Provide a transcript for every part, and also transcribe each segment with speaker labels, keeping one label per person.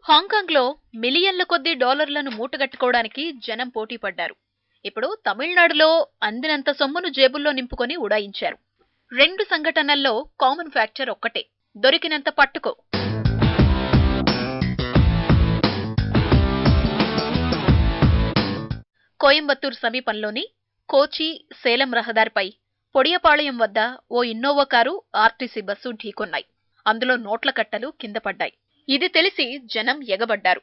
Speaker 1: హాంకాంగ్లో మిలియన్ల కొద్దీ డాలర్లను మూటగట్టుకోవడానికి జనం పోటీ పడ్డారు. ఇప్పుడు తమిళనాడులో అందినంత సొమ్మును జేబుల్లో నింపుకొని ఉడాయించారు. రెండు సంఘటనల్లో కామన్ ఫ్యాక్టర్ ఒక్కటే, దొరికినంత పట్టుకో. కోయంబత్తూర్ సమీపంలోని కోచి సేలం రహదారిపై పొడియపాళయం వద్ద ఓ ఇన్నోవా కారు ఆర్టీసీ బస్సు ఢీకొన్నాయి. అందులో నోట్ల కట్టలు కింద పడ్డాయి. ఇది తెలిసి జనం ఎగబడ్డారు.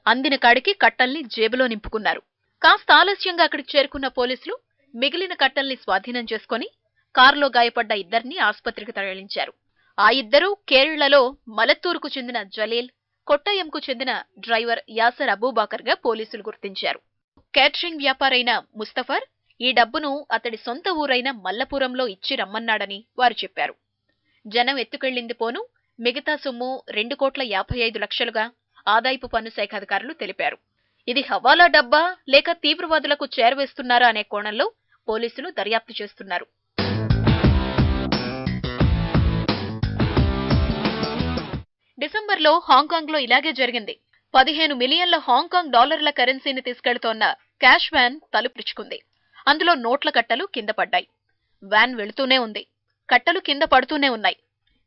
Speaker 1: అందిన కాడికి కట్టల్ని జేబులో నింపుకున్నారు. కాస్త ఆలస్యంగా అక్కడికి చేరుకున్న పోలీసులు మిగిలిన కట్టల్ని స్వాధీనం చేసుకుని కారులో గాయపడ్డ ఇద్దరిని ఆసుపత్రికి తరలించారు. ఆ ఇద్దరూ కేరళలో మలత్తూరుకు చెందిన జలీల్, కొట్టాయంకు చెందిన డ్రైవర్ యాసర్ అబూబాకర్ గా పోలీసులు గుర్తించారు. కేటరింగ్ వ్యాపారైన ముస్తఫర్ ఈ డబ్బును అతడి సొంత ఊరైన మల్లపురంలో ఇచ్చి రమ్మన్నాడని వారు చెప్పారు. జనం ఎత్తుకెళ్లింది పోను మిగతా సొమ్ము 2,55,00,000గా ఆదాయపు పన్ను శాఖ అధికారులు తెలిపారు. ఇది హవాలా డబ్బా లేక తీవ్రవాదులకు చేరవేస్తున్నారా అనే కోణంలో పోలీసులు దర్యాప్తు చేస్తున్నారు. డిసెంబర్లో హాంకాంగ్లో ఇలాగే జరిగింది. 15 మిలియన్ల హాంకాంగ్ డాలర్ల కరెన్సీని తీసుకెళ్తోన్న క్యాష్ వ్యాన్ తలుపుచ్చుకుంది. అందులో నోట్ల కట్టలు కింద పడ్డాయి. వ్యాన్ వెళుతూనే ఉంది, కట్టలు కింద పడుతూనే ఉన్నాయి.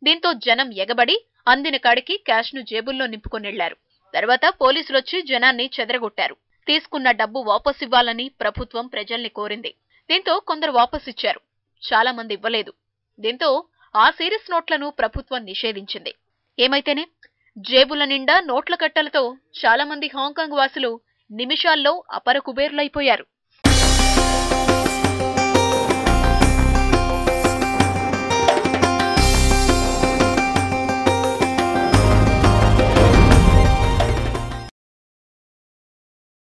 Speaker 1: దీంతో జనం ఎగబడి అందిన కాడికి క్యాష్ ను జేబుల్లో నింపుకొనిళ్లారు. తర్వాత పోలీసులొచ్చి జనాన్ని చెదరగొట్టారు. తీసుకున్న డబ్బు వాపసివ్వాలని ప్రభుత్వం ప్రజల్ని కోరింది. దీంతో కొందరు వాపసిచ్చారు, చాలా మంది ఇవ్వలేదు. దీంతో ఆ సిరీస్ నోట్లను ప్రభుత్వం నిషేధించింది. ఏమైతేనే జేబుల నిండా నోట్ల కట్టలతో చాలా మంది హాంకాంగ్ వాసులు నిమిషాల్లో అపర కుబేర్లైపోయారు.